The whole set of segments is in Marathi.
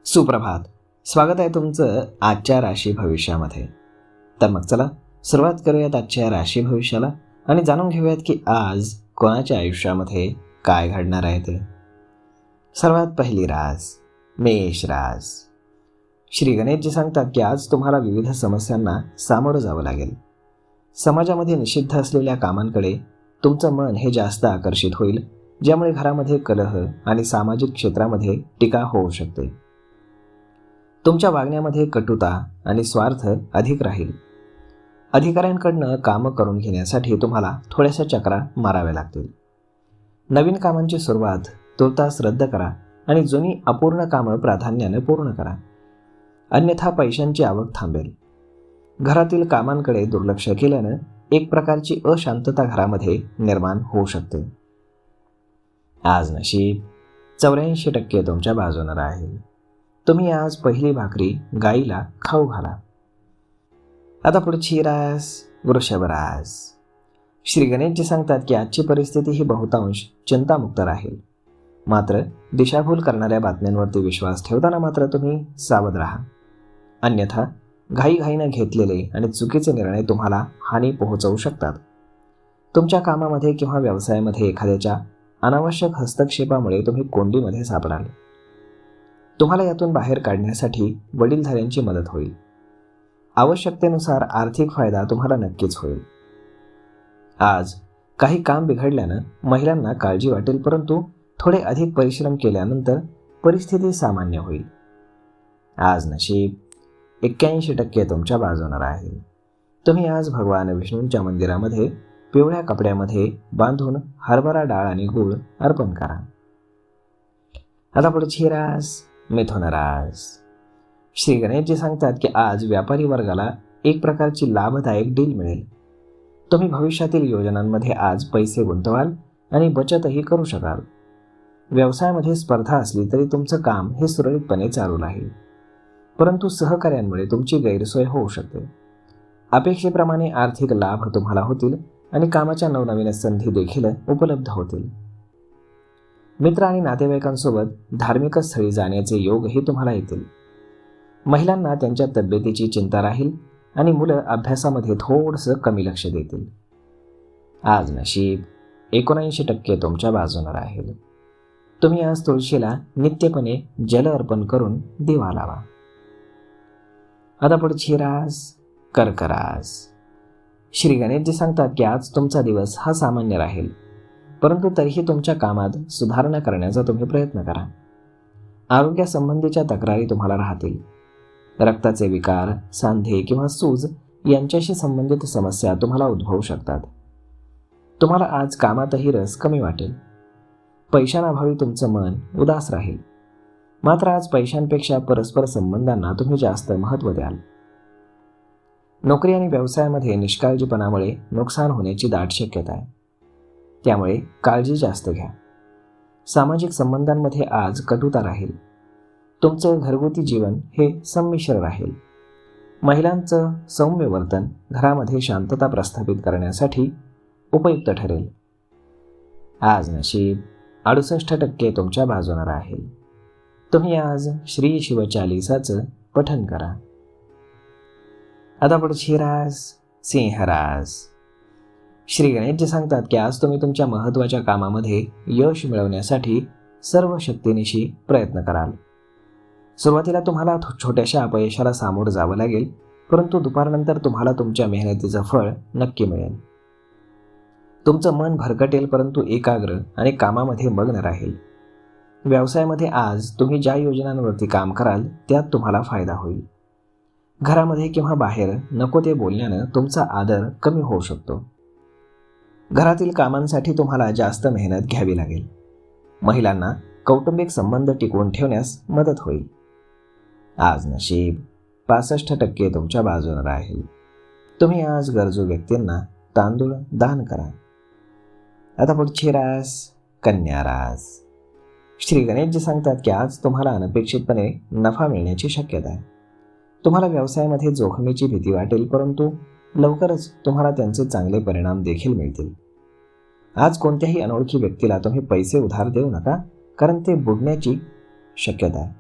सुप्रभात. स्वागत आहे तुमचं आजच्या राशी भविष्यामध्ये. तर मग चला सुरुवात करूयात आजच्या राशी भविष्याला आणि जाणून घेऊयात की आज कोणाच्या आयुष्यामध्ये काय घडणार आहे ते. सर्वात पहिली रास मेष रास. श्री गणेशजी सांगतात की आज तुम्हाला विविध समस्यांना सामोरं जावं लागेल. समाजामध्ये निषिद्ध असलेल्या कामांकडे तुमचं मन हे जास्त आकर्षित होईल, ज्यामुळे घरामध्ये कलह आणि सामाजिक क्षेत्रामध्ये टीका होऊ शकते. तुमच्या वागण्यामध्ये कटुता आणि स्वार्थ अधिक राहील. अधिकाऱ्यांकडनं कामं करून घेण्यासाठी तुम्हाला थोड्याशा चक्रा माराव्या लागतील. नवीन कामांची सुरुवात तुर्तास रद्द करा आणि जुनी अपूर्ण कामं प्राधान्याने पूर्ण करा, अन्यथा पैशांची आवक थांबेल. घरातील कामांकडे दुर्लक्ष केल्यानं एक प्रकारची अशांतता घरामध्ये निर्माण होऊ शकते. आज नशीब 84% तुमच्या बाजूनं राहील. तुम्ही आज पहिली भाकरी गाईला खाऊ घाला. आता पुढची रास वृषभ रास. श्री गणेशजी सांगतात की आजची परिस्थिती ही बहुतांश चिंतामुक्त राहील. मात्र दिशाभूल करणाऱ्या बातम्यांवरती विश्वास ठेवताना मात्र तुम्ही सावध राहा, अन्यथा घाईघाईनं घेतलेले आणि चुकीचे निर्णय तुम्हाला हानी पोहोचवू शकतात. तुमच्या कामामध्ये किंवा व्यवसायामध्ये एखाद्याच्या अनावश्यक हस्तक्षेपामुळे तुम्ही कोंडीमध्ये सापडाल. तुम्हाला यातून बाहेर काढण्यासाठी वडीलधाऱ्यांची मदत होईल. आवश्यकतेनुसार आर्थिक फायदा तुम्हाला नक्कीच होईल. आज काही काम बिघडल्यानं महिलांना काळजी वाटेल, परंतु थोडे अधिक परिश्रम केल्यानंतर परिस्थिती सामान्य होईल. आज नशीब 81% तुमच्या बाजूनं राहील. तुम्ही आज भगवान विष्णूंच्या मंदिरामध्ये पिवळ्या कपड्यामध्ये बांधून हरभरा डाळ आणि गूळ अर्पण करा. आता पुढची रास मिथुन रास. श्री गणेशजी सांगतात की आज व्यापारी वर्गाला एक प्रकारची लाभदायक डील मिळेल. तुम्ही भविष्यातील योजनांमध्ये आज पैसे गुंतवाल आणि बचतही करू शकाल. व्यवसायामध्ये स्पर्धा असली तरी तुमचं काम हे सुरळीतपणे चालू राहील, परंतु सहकार्यांमुळे तुमची गैरसोय होऊ शकते. अपेक्षेप्रमाणे आर्थिक लाभ तुम्हाला होतील आणि कामाच्या नवनवीन संधी देखील उपलब्ध होतील. मित्र आणि नातेवाईकांसोबत धार्मिक स्थळी जाण्याचे योगही तुम्हाला येतील. महिलांना त्यांच्या तब्येतीची चिंता राहील आणि मुलं अभ्यासामध्ये थोडंसं कमी लक्ष देतील. आज नशीब 79% तुमच्या बाजूनं राहील. तुम्ही आज तुळशीला नित्यपणे जल अर्पण करून दिवा लावा. आता पुढची रास कर्क रास. श्री गणेशजी सांगतात की आज तुमचा दिवस हा सामान्य राहील, परंतु तरीही तुमच्या कामात सुधारणा करण्याचा तुम्ही प्रयत्न करा. आरोग्यासंबंधीच्या तक्रारी तुम्हाला राहतील. रक्ताचे विकार, सांधे किंवा सूज यांच्याशी संबंधित समस्या तुम्हाला उद्भवू शकतात. तुम्हाला आज कामातही रस कमी वाटेल. पैशांअभावी तुमचं मन उदास राहील. मात्र आज पैशांपेक्षा परस्पर संबंधांना तुम्ही जास्त महत्त्व द्याल. नोकरी आणि व्यवसायामध्ये निष्काळजीपणामुळे नुकसान होण्याची दाट शक्यता आहे, त्यामुळे काळजी जास्त घ्या. सामाजिक संबंधांमध्ये आज कटुता राहील. तुमचं घरगुती जीवन हे संमिश्र राहील. महिलांचं सौम्य वर्तन घरामध्ये शांतता प्रस्थापित करण्यासाठी उपयुक्त ठरेल. आज नशीब 68% तुमच्या बाजूनं राहील. तुम्ही आज श्री शिवचालीसाचं पठण करा. आता पुढची रास सिंह रास. श्री गणेशजी सांगतात की आज तुम्ही तुमच्या महत्त्वाच्या कामामध्ये यश मिळवण्यासाठी सर्व शक्तीनिशी प्रयत्न कराल. सुरुवातीला तुम्हाला छोट्याशा अपयशाला सामोरं जावं लागेल, परंतु दुपारनंतर तुम्हाला तुमच्या मेहनतीचं फळ नक्की मिळेल. तुमचं मन भरकटेल, परंतु एकाग्र आणि कामामध्ये मग्न राहील. व्यवसायामध्ये आज तुम्ही ज्या योजनांवरती काम कराल त्यात तुम्हाला फायदा होईल. घरामध्ये किंवा बाहेर नको ते बोलण्यानं तुमचा आदर कमी होऊ शकतो. घरातील कामांसाठी तुम्हाला जास्त मेहनत घ्यावी लागेल. महिलांना कौटुंबिक संबंध टिकवून ठेवण्यास मदत होईल. आज नशीब 65% तुमच्या बाजूनं राहील. तुम्ही आज गरजू व्यक्तींना तांदूळ दान करा. आता पुढची रास कन्या रास. श्री गणेशजी सांगतात की आज तुम्हाला अनपेक्षितपणे नफा मिळण्याची शक्यता आहे. तुम्हाला व्यवसायामध्ये जोखमीची भीती वाटेल, परंतु लवकरच तुम्हाला त्यांचे चांगले परिणाम देखील मिळतील. आज कोणत्याही अनोळखी व्यक्तीला तुम्ही पैसे उधार देऊ नका, कारण ते बुडण्याची शक्यता आहे.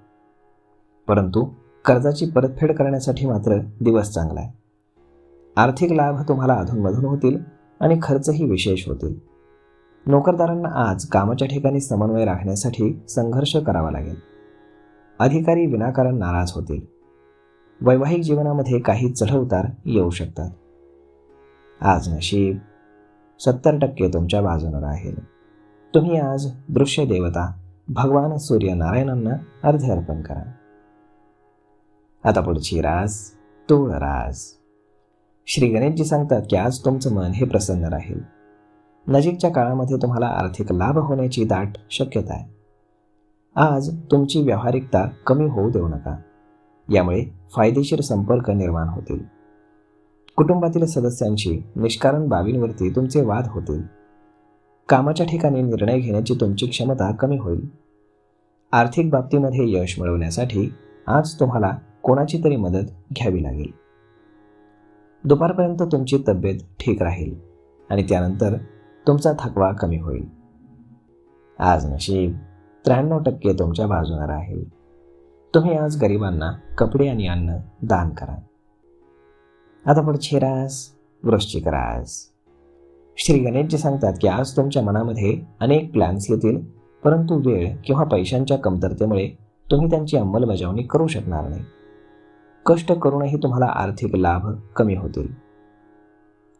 परंतु कर्जाची परतफेड करण्यासाठी मात्र दिवस चांगला आहे. आर्थिक लाभ तुम्हाला अधूनमधून होतील आणि खर्चही विशेष होतील. नोकरदारांना आज कामाच्या ठिकाणी समन्वय राखण्यासाठी संघर्ष करावा लागेल. अधिकारी विनाकारण नाराज होतील. वैवाहिक जीवनामध्ये काही चढउतार येऊ शकतात. आज नशीब 70% तुमच्या बाजूने राहील. तुम्ही आज दृश्य देवता भगवान सूर्यनारायणांना अर्घ्य अर्पण करा. आता पुढची रास तूळ रास. श्री गणेशजी सांगतात की आज तुमचं मन हे प्रसन्न राहील. नजीकच्या काळामध्ये तुम्हाला आर्थिक लाभ होण्याची दाट शक्यता आहे. आज तुमची व्यावहारिकता कमी होऊ देऊ नका. यामुळे फायदेशीर संपर्क निर्माण होतील. कुटुंबातील सदस्यांशी निष्कारण बाबींवरती तुमचे वाद होतील. कामाच्या ठिकाणी निर्णय घेण्याची तुमची क्षमता कमी होईल. आर्थिक बाबतीमध्ये यश मिळवण्यासाठी आज तुम्हाला कोणाची तरी मदत घ्यावी लागेल. दुपारपर्यंत तुमची तब्येत ठीक राहील आणि त्यानंतर तुमचा थकवा कमी होईल. आज नशीब 93% तुमच्या बाजूने राहील. तुम्ही आज गरिबांना कपडे आणि अन्न दान करा. आता पुढची रास वृश्चिक रास. श्री गणेशजी सांगतात की आज तुमच्या मनामध्ये अनेक प्लॅन्स येतील, परंतु वेळ किंवा पैशांच्या कमतरतेमुळे तुम्ही त्यांची अंमलबजावणी करू शकणार नाही. कष्ट करूनही तुम्हाला आर्थिक लाभ कमी होतील.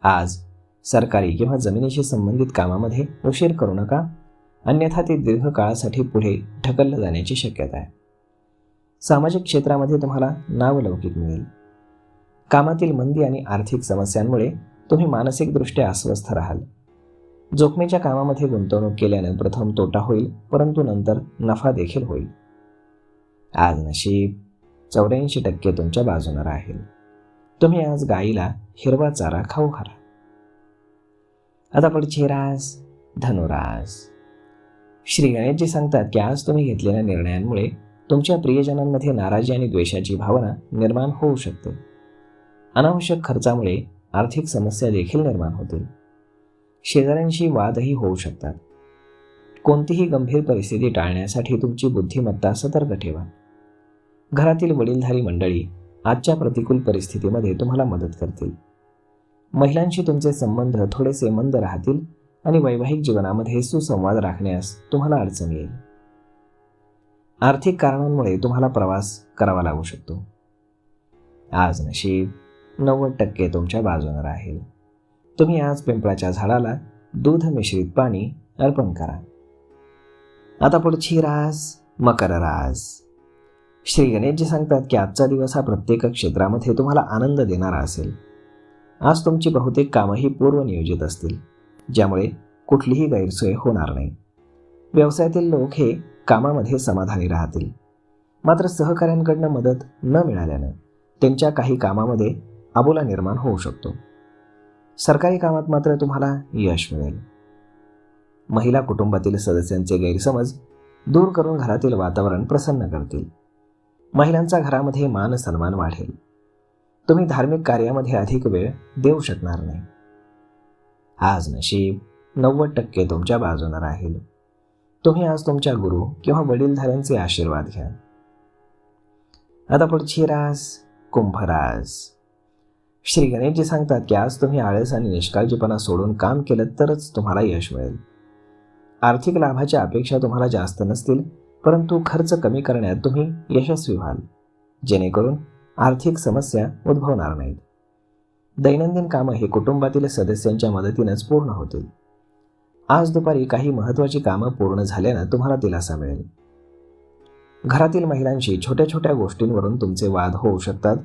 आज सरकारी किंवा जमिनीशी संबंधित कामामध्ये उशीर करू नका, अन्यथा ते दीर्घकाळासाठी पुढे ढकललं जाण्याची शक्यता आहे. सामाजिक क्षेत्रामध्ये तुम्हाला नावलौकिक मिळेल. कामातील मंदी आणि आर्थिक समस्यांमुळे तुम्ही मानसिकदृष्ट्या अस्वस्थ राहाल. जोखमीच्या कामामध्ये गुंतवणूक केल्याने प्रथम तोटा होईल, परंतु नंतर नफा देखील होईल. आज नशीब 84% तुमच्या बाजूने राहील. तुम्ही आज गाईला हिरवा चारा खाऊ घाला. आता पुढची रास धनुरास. श्री गणेशजी सांगतात की आज तुम्ही घेतलेल्या निर्णयांमुळे तुमच्या प्रियजनांमध्ये नाराजी आणि द्वेषाची भावना निर्माण होऊ शकते. अनावश्यक खर्चामुळे आर्थिक समस्या देखील निर्माण होतील. शेजाऱ्यांशी वादही होऊ शकतात. कोणतीही गंभीर परिस्थिती टाळण्यासाठी तुमची बुद्धिमत्ता सतर्क ठेवा. घरातील वडीलधारी मंडळी आजच्या प्रतिकूल परिस्थितीमध्ये तुम्हाला मदत करतील. महिलांशी तुमचे संबंध थोडेसे मंद राहतील आणि वैवाहिक जीवनामध्ये सुसंवाद राखण्यास तुम्हाला अडचण येईल. आर्थिक कारणांमुळे तुम्हाला प्रवास करावा लागू शकतो. आज नशीब 90% तुमच्या बाजूने राहील. तुम्ही आज पिंपळाच्या झाडाला दूध मिश्रित पाणी अर्पण करा. आता पुढची रास मकर रास. श्री गणेशजी सांगतात की आजचा दिवस हा प्रत्येक क्षेत्रामध्ये तुम्हाला आनंद देणारा असेल. आज तुमची बहुतेक कामंही पूर्वनियोजित असतील, ज्यामुळे कुठलीही गैरसोय होणार नाही. व्यवसायातील लोक हे कामामध्ये समाधानी राहतील. मात्र सहकाऱ्यांकडनं मदत न मिळाल्यानं त्यांच्या काही कामामध्ये अबोला निर्माण होऊ शकतो. सरकारी कामात मात्र तुम्हाला यश मिळेल. महिला कुटुंबातील सदस्यांचे गैरसमज दूर करून घरातील वातावरण प्रसन्न करतील. महिलांचा घरामध्ये मान सन्मान वाढेल. तुम्ही धार्मिक कार्यामध्ये अधिक वेळ देऊ शकणार नाही. आज नशीब 90% तुमच्या बाजूने राहील. तुम्ही आज तुमच्या गुरु किंवा वडीलधाऱ्यांचे आशीर्वाद घ्या. आता पुढची रास कुंभ रास. श्री गणेशजी सांगतात की आज तुम्ही आळस आणि निष्काळजीपणा सोडून काम केलं तरच तुम्हाला यश मिळेल. आर्थिक लाभाच्या अपेक्षा तुम्हाला जास्त नसतील, परंतु खर्च कमी करण्यात तुम्ही यशस्वी व्हाल, जेणेकरून आर्थिक समस्या उद्भवणार नाहीत. दैनंदिन कामं हे कुटुंबातील सदस्यांच्या मदतीनेच पूर्ण होतील. आज दुपारी काही महत्त्वाची कामं पूर्ण झाल्यानं तुम्हाला दिलासा मिळेल. घरातील महिलांशी छोट्या छोट्या गोष्टींवरून तुमचे वाद होऊ शकतात,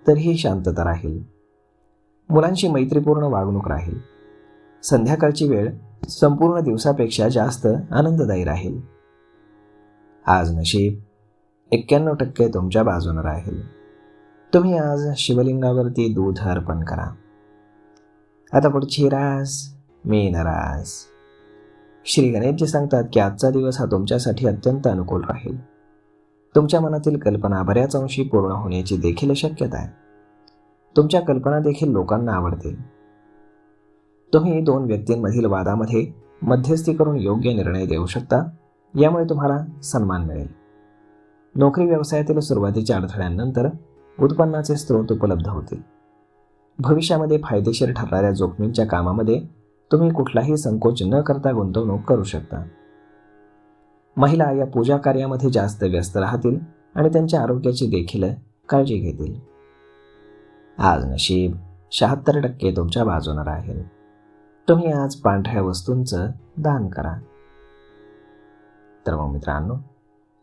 तरीही शांतता राहील. मुलांशी मैत्रीपूर्ण वागणूक राहील. संध्याकाळची वेळ संपूर्ण दिवसापेक्षा जास्त आनंददायी राहील. आज नशीब 91% तुमच्या बाजूने राहील. तुम्ही आज शिवलिंगावरती दूध अर्पण करा. आता पुढची रास मीन रास. श्री गणेशजी सांगतात की आजचा दिवस हा तुमच्यासाठी अत्यंत अनुकूल राहील. तुमच्या मनातील कल्पना बऱ्याच अंशी पूर्ण होण्याची देखील शक्यता आहे. तुमच्या कल्पना देखील लोकांना आवडतील. तुम्ही दोन व्यक्तींमधील वादामध्ये मध्यस्थी करून योग्य निर्णय देऊ शकता. यामुळे तुम्हाला सन्मान मिळेल. नोकरी व्यवसायातील सुरुवातीच्या अडथळ्यांनंतर उत्पन्नाचे स्रोत उपलब्ध होतील. भविष्यामध्ये फायदेशीर ठरणाऱ्या जोखमींच्या कामामध्ये तुम्ही कुठलाही संकोच न करता गुंतवणूक करू शकता. महिला या पूजा कार्यामध्ये जास्त व्यस्त राहतील आणि त्यांच्या आरोग्याची देखील काळजी घेतील. आज नशीब 76% तुमच्या बाजूने राहील. तुम्ही आज पांढऱ्या वस्तूंचं दान करा. तर मग मित्रांनो,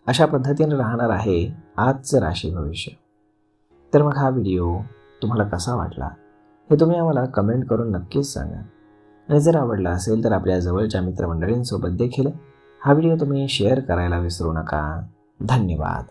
अशा पद्धतीने राहणार आहे आजचं राशी भविष्य. तर मग हा व्हिडिओ तुम्हाला कसा वाटला हे तुम्ही आम्हाला कमेंट करून नक्कीच सांगा. आणि जर आवडला असेल तर आपल्या जवळच्या मित्रमंडळींसोबत देखील हा व्हिडिओ तुम्ही शेअर करायला विसरू नका. धन्यवाद.